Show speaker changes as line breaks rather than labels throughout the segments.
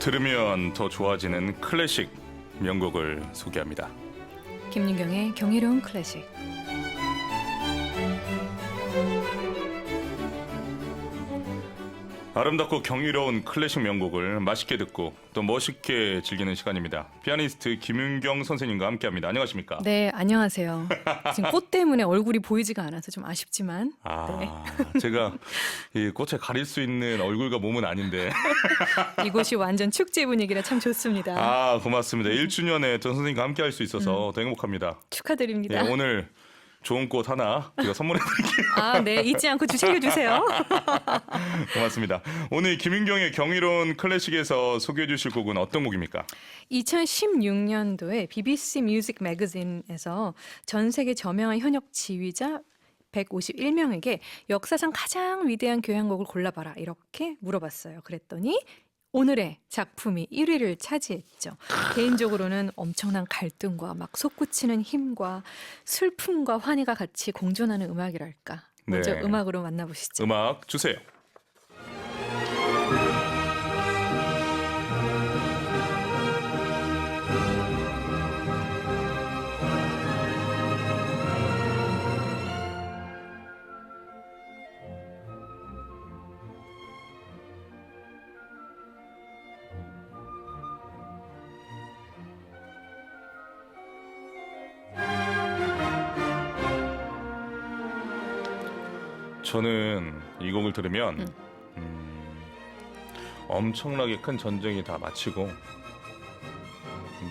들으면 더 좋아지는 클래식 명곡을 소개합니다.
김윤경의 경이로운 클래식.
아름답고 경이로운 클래식 명곡을 맛있게 듣고 또 멋있게 즐기는 시간입니다. 피아니스트 김윤경 선생님과 함께합니다. 안녕하십니까?
네, 안녕하세요. 지금 꽃 때문에 얼굴이 보이지가 않아서 좀 아쉽지만
제가 이 꽃에 가릴 수 있는 얼굴과 몸은 아닌데
이곳이 완전 축제 분위기라 참 좋습니다.
고맙습니다. 1주년에 전 선생님과 함께할 수 있어서 더 행복합니다.
축하드립니다.
네, 오늘 좋은 꽃 하나 제가 선물해드릴게요.
네, 잊지 않고 챙겨주세요.
고맙습니다. 오늘 김윤경의 경이로운 클래식에서 소개해 주실 곡은 어떤 곡입니까?
2016년도에 BBC 뮤직 매거진에서 전 세계 저명한 현역 지휘자 151명에게 역사상 가장 위대한 교향곡을 골라봐라 이렇게 물어봤어요. 그랬더니 오늘의 작품이 1위를 차지했죠. 개인적으로는 엄청난 갈등과 막 솟구치는 힘과 슬픔과 환희가 같이 공존하는 음악이랄까. 먼저
네.
음악으로 만나보시죠.
음악 주세요. 저는 이 곡을 들으면 엄청나게 큰 전쟁이 다 마치고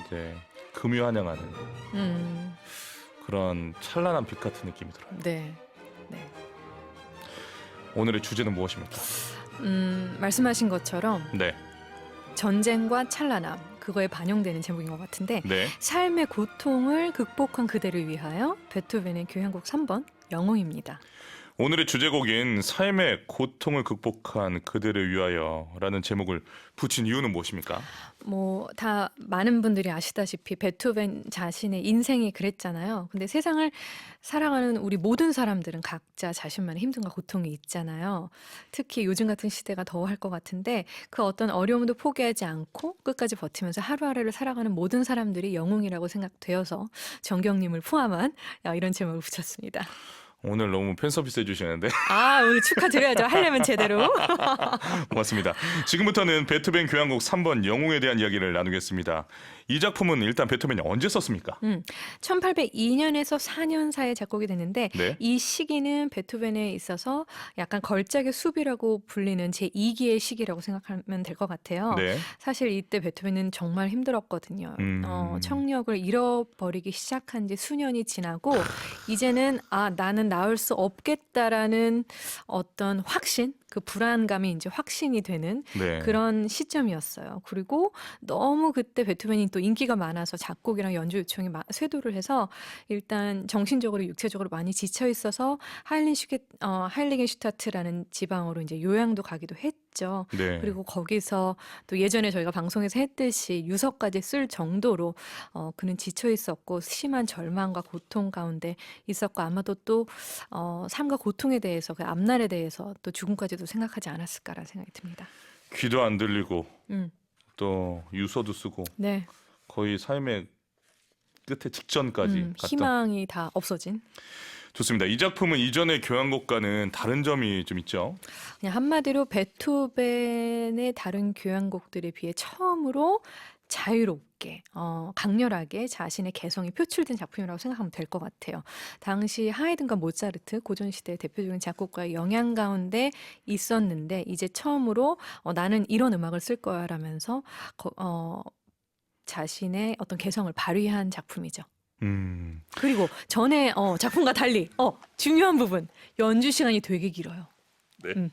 이제 금유환영하는 그런 찬란한 빛 같은 느낌이 들어요.
네.
오늘의 주제는 무엇입니까?
말씀하신 것처럼
네.
전쟁과 찬란함 그거에 반영되는 제목인 것 같은데
네.
삶의 고통을 극복한 그대를 위하여 베토벤의 교향곡 3번 영웅입니다.
오늘의 주제곡인 삶의 고통을 극복한 그대를 위하여라는 제목을 붙인 이유는 무엇입니까?
다 많은 분들이 아시다시피 베토벤 자신의 인생이 그랬잖아요. 근데 세상을 살아가는 우리 모든 사람들은 각자 자신만의 힘듦과 고통이 있잖아요. 특히 요즘 같은 시대가 더 할 것 같은데 그 어떤 어려움도 포기하지 않고 끝까지 버티면서 하루하루를 살아가는 모든 사람들이 영웅이라고 생각되어서 정경님을 포함한 이런 제목을 붙였습니다.
오늘 너무 팬 서비스 해주시는데
오늘 축하드려야죠. 하려면 제대로.
고맙습니다. 지금부터는 베토벤 교향곡 3번 영웅에 대한 이야기를 나누겠습니다. 이 작품은 일단 베토벤이 언제 썼습니까?
1802년에서 4년 사이에 작곡이 됐는데
네.
이 시기는 베토벤에 있어서 약간 걸작의 수비라고 불리는 제2기의 시기라고 생각하면 될 것 같아요.
네.
사실 이때 베토벤은 정말 힘들었거든요. 청력을 잃어버리기 시작한 지 수년이 지나고 이제는 나는 나을 수 없겠다라는 어떤 확신, 그 불안감이 이제 확신이 되는
네.
그런 시점이었어요. 그리고 너무 그때 베토벤이 또 인기가 많아서 작곡이랑 연주 요청이 쇄도를 해서 일단 정신적으로 육체적으로 많이 지쳐 있어서 하일링겐슈타트라는 지방으로 이제 요양도 가기도 했죠.
네.
그리고 거기서 또 예전에 저희가 방송에서 했듯이 유서까지 쓸 정도로 그는 지쳐 있었고 심한 절망과 고통 가운데 있었고 아마도 또 삶과 고통에 대해서 그 앞날에 대해서 또 죽음까지도 생각하지 않았을까라는 생각이 듭니다.
귀도 안 들리고 또 유서도 쓰고
네.
거의 삶의 끝에 직전까지 갔던.
희망이 다 없어진.
좋습니다. 이 작품은 이전의 교향곡과는 다른 점이 좀 있죠.
그냥 한마디로 베토벤의 다른 교향곡들에 비해 처음으로 자유롭게 강렬하게 자신의 개성이 표출된 작품이라고 생각하면 될 것 같아요. 당시 하이든과 모차르트 고전시대의 대표적인 작곡가의 영향 가운데 있었는데 이제 처음으로 나는 이런 음악을 쓸 거야 라면서 자신의 어떤 개성을 발휘한 작품이죠. 그리고 전에 작품과 달리 중요한 부분 연주 시간이 되게 길어요.
네.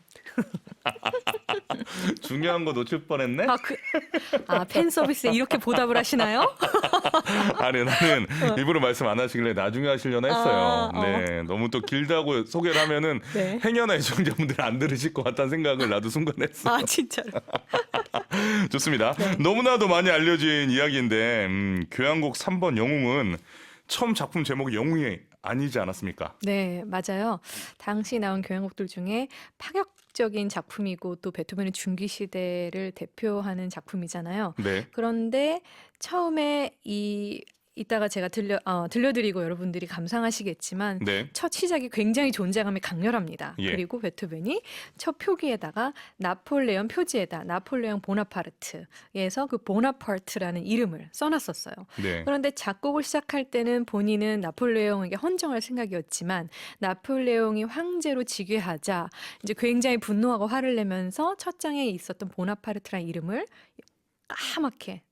중요한 거 놓칠 뻔했네.
팬 서비스에 이렇게 보답을 하시나요?
아니 나는 일부러 말씀 안 하시길래 나중에 하시려나 했어요. 네, 너무 또 길다고 소개를 하면은
네.
행여나 애청자분들 안 들으실 것 같다는 생각을 나도 순간 했어요.
진짜로.
좋습니다. 너무나도 많이 알려진 이야기인데 교향곡 3번 영웅은 처음 작품 제목이 영웅이 아니지 않았습니까?
네, 맞아요. 당시 나온 교향곡들 중에 파격적인 대표적인 작품이고 또 베토벤의 중기 시대를 대표하는 작품이잖아요.
네.
그런데 처음에 이따가 제가 들려드리고 여러분들이 감상하시겠지만
네.
첫 시작이 굉장히 존재감이 강렬합니다.
예.
그리고 베토벤이 첫 표기에다가 나폴레옹 표지에다 나폴레옹 보나파르트에서 그 보나파르트라는 이름을 써놨었어요.
네.
그런데 작곡을 시작할 때는 본인은 나폴레옹에게 헌정할 생각이었지만 나폴레옹이 황제로 즉위하자 이제 굉장히 분노하고 화를 내면서 첫 장에 있었던 보나파르트라는 이름을 까맣게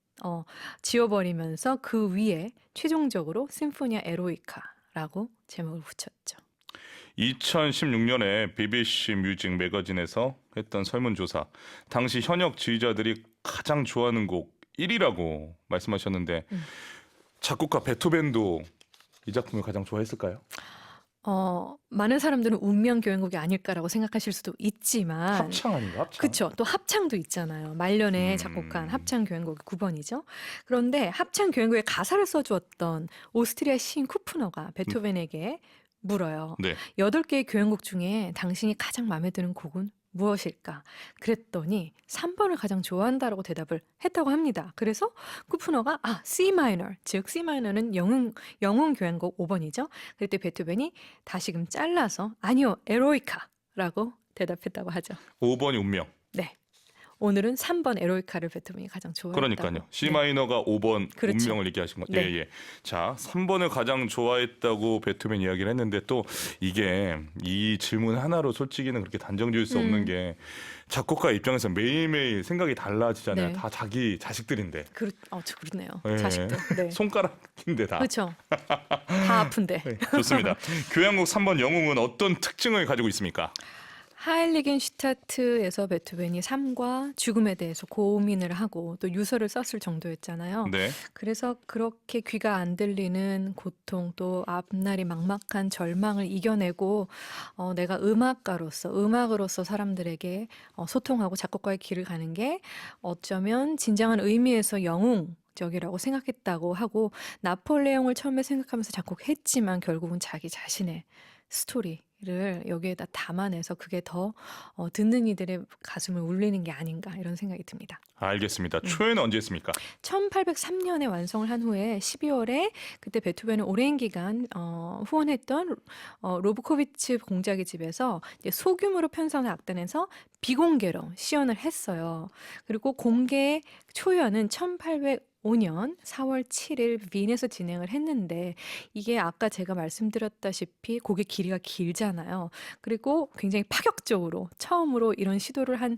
지워버리면서 그 위에 최종적으로 심포니아 에로이카라고 제목을 붙였죠.
2016년에 BBC 뮤직 매거진에서 했던 설문조사, 당시 현역 지휘자들이 가장 좋아하는 곡 1위라고 말씀하셨는데 작곡가 베토벤도 이 작품을 가장 좋아했을까요?
많은 사람들은 운명 교향곡이 아닐까라고 생각하실 수도 있지만
합창 아닌가? 합창.
그렇죠. 또 합창도 있잖아요. 말년에 작곡한 합창 교향곡이 9번이죠. 그런데 합창 교향곡에 가사를 써주었던 오스트리아 시인 쿠프너가 베토벤에게 물어요.
네.
8개의 교향곡 중에 당신이 가장 마음에 드는 곡은 무엇일까? 그랬더니 3번을 가장 좋아한다라고 대답을 했다고 합니다. 그래서 쿠프너가 C 마이너, 즉 C 마이너는 영웅 교향곡 5번이죠. 그때 베토벤이 다시금 잘라서 아니요, 에로이카라고 대답했다고 하죠.
5번이 운명.
네. 오늘은 3번 에로이카를 베토벤이 가장 좋아했다고.
그러니까요. C 마이너가 5번
그렇죠.
운명을 얘기하신 거죠.
네.
예, 예. 자, 3번을 가장 좋아했다고 베토벤 이야기를 했는데 또 이게 이 질문 하나로 솔직히는 그렇게 단정 지을 수 없는 게 작곡가 입장에서 매일매일 생각이 달라지잖아요.
네.
다 자기 자식들인데.
그렇네요.
예.
자식들. 네.
손가락인데 다.
그렇죠. 다 아픈데.
네, 좋습니다. 교향곡 3번 영웅은 어떤 특징을 가지고 있습니까?
하일리겐슈타트에서 베토벤이 삶과 죽음에 대해서 고민을 하고 또 유서를 썼을 정도였잖아요.
네.
그래서 그렇게 귀가 안 들리는 고통 또 앞날이 막막한 절망을 이겨내고 내가 음악으로서 사람들에게 소통하고 작곡가의 길을 가는 게 어쩌면 진정한 의미에서 영웅적이라고 생각했다고 하고 나폴레옹을 처음에 생각하면서 작곡했지만 결국은 자기 자신의 스토리를 여기에다 담아내서 그게 더 듣는 이들의 가슴을 울리는 게 아닌가 이런 생각이 듭니다.
알겠습니다. 초연은 언제 했습니까?
1803년에 완성을 한 후에 12월에 그때 베토벤은 오랜 기간 후원했던 로브코비츠 공작의 집에서 이제 소규모로 편성한 악단에서 비공개로 시연을 했어요. 그리고 공개 초연은 1805년 4월 7일 빈에서 진행을 했는데 이게 아까 제가 말씀드렸다시피 곡의 길이가 길잖아요. 그리고 굉장히 파격적으로 처음으로 이런 시도를 한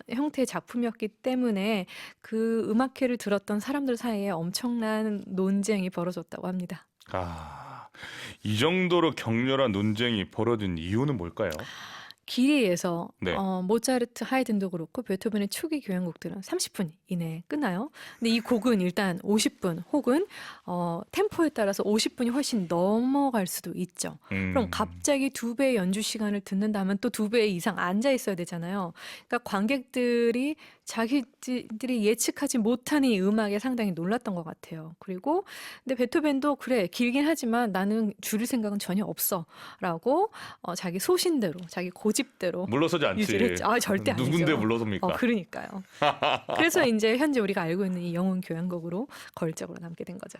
형태의 작품이었기 때문에 그 음악회를 들었던 사람들 사이에 엄청난 논쟁이 벌어졌다고 합니다.
이 정도로 격렬한 논쟁이 벌어진 이유는 뭘까요?
길이에서
네.
모차르트, 하이든도 그렇고 베토벤의 초기 교향곡들은 30분 이내에 끝나요. 근데 이 곡은 일단 50분 혹은 템포에 따라서 50분이 훨씬 넘어갈 수도 있죠. 그럼 갑자기 2배의 연주 시간을 듣는다면 또 2배 이상 앉아 있어야 되잖아요. 그러니까 관객들이 자기들이 예측하지 못하는 이 음악에 상당히 놀랐던 것 같아요. 그리고 근데 베토벤도 그래 길긴 하지만 나는 줄일 생각은 전혀 없어라고 자기 소신대로 자기 고집대로
물러서지 않지.
유지를 했죠. 절대 아니죠.
누군데 물러섭니까?
그러니까요. 그래서 이제 현재 우리가 알고 있는 이 영웅 교향곡으로 걸작으로 남게 된 거죠.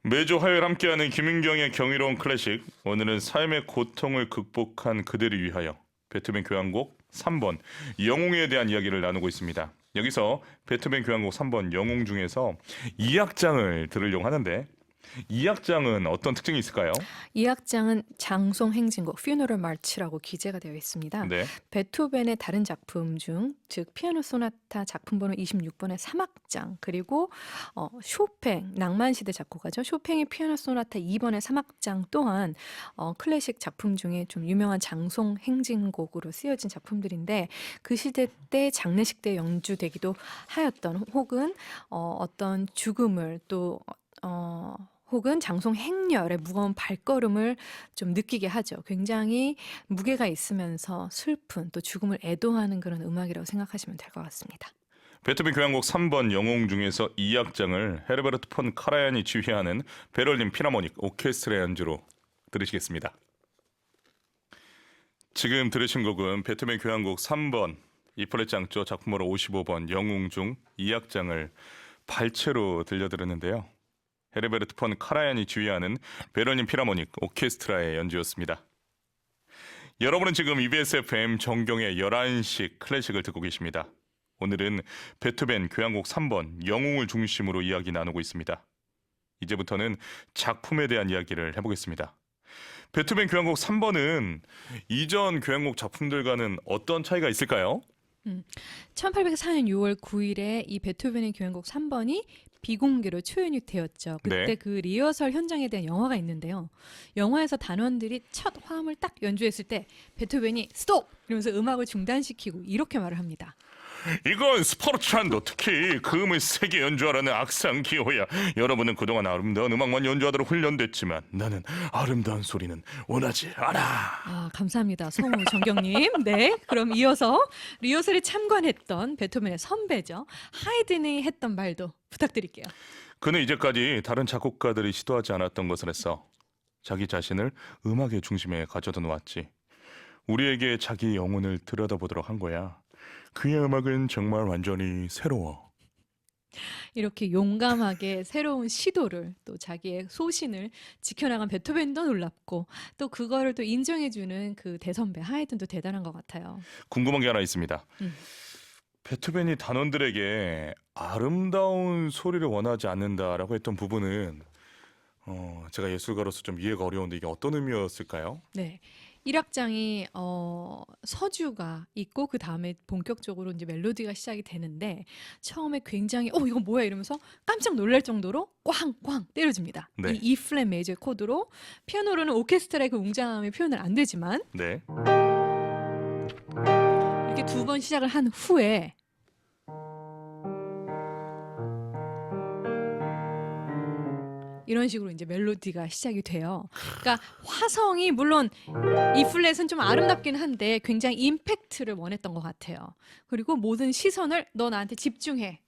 매주 화요일 함께하는 김윤경의 경이로운 클래식. 오늘은 삶의 고통을 극복한 그들을 위하여 베토벤 교향곡 3번 영웅에 대한 이야기를 나누고 있습니다. 여기서 베토벤 교향곡 3번 영웅 중에서 2악장을 들으려고 하는데 이 악장은 어떤 특징이 있을까요?
이 악장은 장송 행진곡 (Funeral March라고 기재가 되어 있습니다.
네.
베토벤의 다른 작품 중, 즉 피아노 소나타 작품 번호 26번의 3악장, 그리고 쇼팽, 낭만시대 작곡가죠. 쇼팽의 피아노 소나타 2번의 3악장 또한 클래식 작품 중에 좀 유명한 장송 행진곡으로 쓰여진 작품들인데 그 시대 때 장례식 때 연주되기도 하였던 혹은 어떤 죽음을 또 혹은 장송 행렬의 무거운 발걸음을 좀 느끼게 하죠. 굉장히 무게가 있으면서 슬픈 또 죽음을 애도하는 그런 음악이라고 생각하시면 될 것 같습니다.
베토벤 교향곡 3번 영웅 중에서 이 악장을 헤르베르트 폰 카라얀이 지휘하는 베를린 필하모닉 오케스트라 연주로 들으시겠습니다. 지금 들으신 곡은 베토벤 교향곡 3번 이플랫 장조 작품으로 55번 영웅 중 2악장을 발체로 들려드렸는데요. 헤르베르트 폰 카라얀이 지휘하는 베를린 필하모닉 오케스트라의 연주였습니다. 여러분은 지금 EBS FM 정경의 11시 클래식을 듣고 계십니다. 오늘은 베토벤 교향곡 3번 영웅을 중심으로 이야기 나누고 있습니다. 이제부터는 작품에 대한 이야기를 해보겠습니다. 베토벤 교향곡 3번은 이전 교향곡 작품들과는 어떤 차이가 있을까요?
1804년 6월 9일에 이 베토벤의 교향곡 3번이 비공개로 초연이 되었죠. 그때
네.
그 리허설 현장에 대한 영화가 있는데요. 영화에서 단원들이 첫 화음을 딱 연주했을 때 베토벤이 스톱! 이러면서 음악을 중단시키고 이렇게 말을 합니다.
이건 스포르찬도 특히 그 음을 세게 연주하라는 악상 기호야. 여러분은 그동안 아름다운 음악만 연주하도록 훈련됐지만 나는 아름다운 소리는 원하지 않아.
아, 감사합니다. 성우 정경님. 네, 그럼 이어서 리허설에 참관했던 베토벤의 선배죠. 하이든이 했던 말도 부탁드릴게요.
그는 이제까지 다른 작곡가들이 시도하지 않았던 것을 했어. 자기 자신을 음악의 중심에 가져다 놓았지. 우리에게 자기 영혼을 들여다보도록 한 거야. 그의 음악은 정말 완전히 새로워.
이렇게 용감하게 새로운 시도를 또 자기의 소신을 지켜나간 베토벤도 놀랍고 또 그거를 또 인정해주는 그 대선배 하이든도 대단한 것 같아요.
궁금한 게 하나 있습니다.
음.
베토벤이 단원들에게 아름다운 소리를 원하지 않는다라고 했던 부분은 제가 예술가로서 좀 이해가 어려운데 이게 어떤 의미였을까요?
네. 1악장이 서주가 있고 그 다음에 본격적으로 이제 멜로디가 시작이 되는데 처음에 굉장히 이거 뭐야 이러면서 깜짝 놀랄 정도로 꽝꽝 때려줍니다.
네.
이 E 플랫 메이저 코드로 피아노로는 오케스트라의 그 웅장함이 표현을 안 되지만
네.
이렇게 두 번 시작을 한 후에 이런 식으로 이제 멜로디가 시작이 돼요. 그러니까 화성이 물론 이 플랫은 좀 아름답긴 한데 굉장히 임팩트를 원했던 것 같아요. 그리고 모든 시선을 너 나한테 집중해.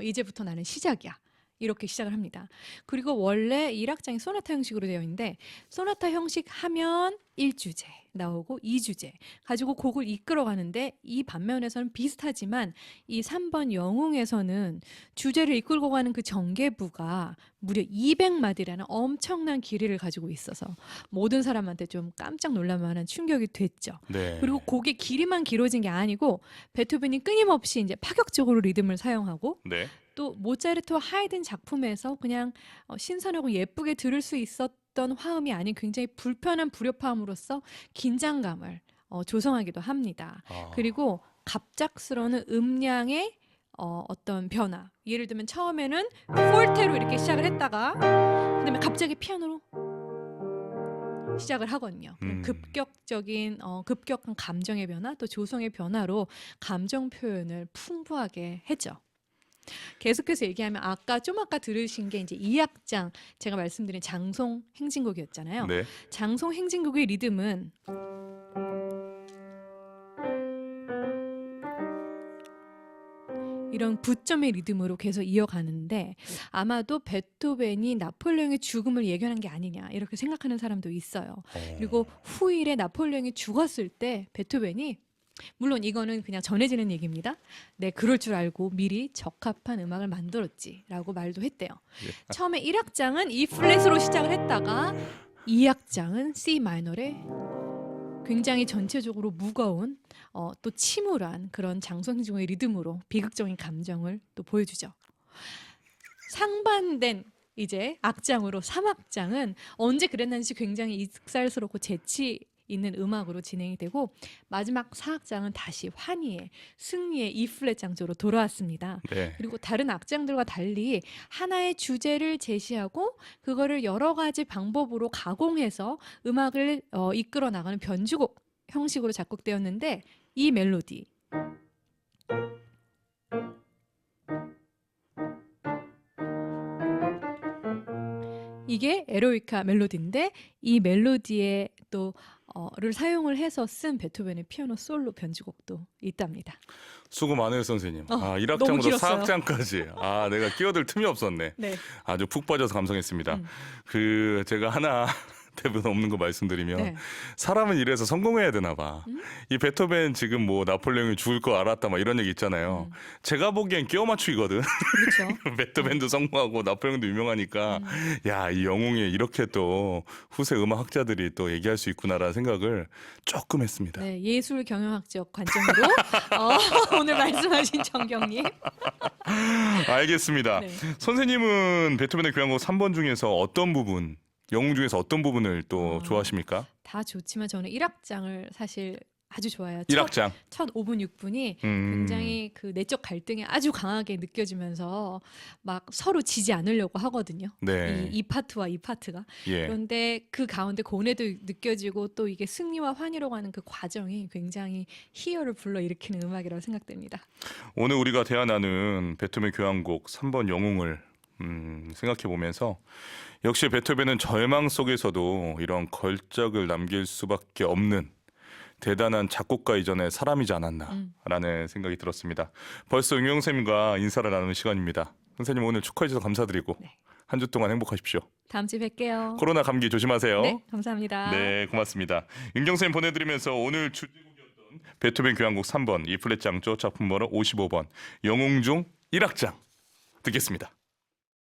이제부터 나는 시작이야. 이렇게 시작을 합니다. 그리고 원래 1악장이 소나타 형식으로 되어 있는데 소나타 형식 하면 1주제 나오고 2주제 가지고 곡을 이끌어가는데 이 반면에서는 비슷하지만 이 3번 영웅에서는 주제를 이끌고 가는 그 전개부가 무려 200마디라는 엄청난 길이를 가지고 있어서 모든 사람한테 좀 깜짝 놀랄 만한 충격이 됐죠.
네.
그리고 곡의 길이만 길어진 게 아니고 베토벤이 끊임없이 이제 파격적으로 리듬을 사용하고
네.
또 모차르트와 하이든 작품에서 그냥 신선하고 예쁘게 들을 수 있었던 화음이 아닌 굉장히 불편한 불협화음으로써 긴장감을 조성하기도 합니다. 그리고 갑작스러운 음량의 어떤 변화. 예를 들면 처음에는 폴테로 이렇게 시작을 했다가 그다음에 갑자기 피아노로 시작을 하거든요. 급격한 감정의 변화 또 조성의 변화로 감정 표현을 풍부하게 했죠. 계속해서 얘기하면 아까 들으신 게 이제 2악장 제가 말씀드린 장송 행진곡이었잖아요.
네.
장송 행진곡의 리듬은 이런 부점의 리듬으로 계속 이어가는데 아마도 베토벤이 나폴레옹의 죽음을 예견한 게 아니냐 이렇게 생각하는 사람도 있어요. 그리고 후일에 나폴레옹이 죽었을 때 베토벤이 물론 이거는 그냥 전해지는 얘기입니다. 네, 그럴 줄 알고 미리 적합한 음악을 만들었지라고 말도 했대요. 처음에 1악장은 E 플랫으로 시작을 했다가 2악장은 C 마이너에 굉장히 전체적으로 무거운 또 침울한 그런 장성중의 리듬으로 비극적인 감정을 또 보여주죠. 상반된 이제 악장으로 3악장은 언제 그랬는지 굉장히 익살스럽고 재치 있는 음악으로 진행이 되고 마지막 4악장은 다시 환희의 승리의 E 플랫 장조로 돌아왔습니다.
네.
그리고 다른 악장들과 달리 하나의 주제를 제시하고 그거를 여러 가지 방법으로 가공해서 음악을 이끌어 나가는 변주곡 형식으로 작곡되었는데 이 멜로디 이게 에로이카 멜로디인데 이 멜로디에 를 사용을 해서 쓴 베토벤의 피아노 솔로 변주곡도 있답니다.
수고 많으요 선생님.
너무
1악장부터
길었어요.
4악장까지. 내가 끼어들 틈이 없었네.
네.
아주 푹 빠져서 감상했습니다.
음.
제가 하나 대부분 없는 거 말씀드리면
네.
사람은 이래서 성공해야 되나 봐.
음?
이 베토벤 지금 뭐 나폴레옹이 죽을 거 알았다 막 이런 얘기 있잖아요. 제가 보기엔 끼워 맞추기거든.
그렇죠.
베토벤도 성공하고 나폴레옹도 유명하니까 야, 이 영웅이 이렇게 또 후세 음악 학자들이 또 얘기할 수 있구나라는 생각을 조금 했습니다.
네, 예술 경영학적 관점으로 오늘 말씀하신 정경님.
알겠습니다.
네.
선생님은 베토벤의 교향곡 3번 중에서 어떤 부분, 영웅 중에서 어떤 부분을 또 좋아하십니까?
다 좋지만 저는 1악장을 사실 아주 좋아해요.
1악장.
첫 5분 6분이 굉장히 그 내적 갈등이 아주 강하게 느껴지면서 막 서로 지지 않으려고 하거든요.
네.
이 파트와 이 파트가.
예.
그런데 그 가운데 고뇌도 느껴지고 또 이게 승리와 환희로 가는 그 과정이 굉장히 희열을 불러일으키는 음악이라고 생각됩니다.
오늘 우리가 대화 나눈 베토벤 교향곡 3번 영웅을 생각해 보면서 역시 베토벤은 절망 속에서도 이런 걸작을 남길 수밖에 없는 대단한 작곡가 이전의 사람이지 않았나라는 생각이 들었습니다. 벌써 응용 쌤과 인사를 나누는 시간입니다. 선생님 오늘 축하해 주셔서 감사드리고
네.
한 주 동안 행복하십시오.
다음 주에 뵐게요.
코로나 감기 조심하세요.
네, 감사합니다.
네, 고맙습니다. 윤경 쌤 보내드리면서 오늘 주제곡이었던 베토벤 교향곡 3번 E 플랫 장조 작품 번호 55번 영웅 중 1악장 듣겠습니다.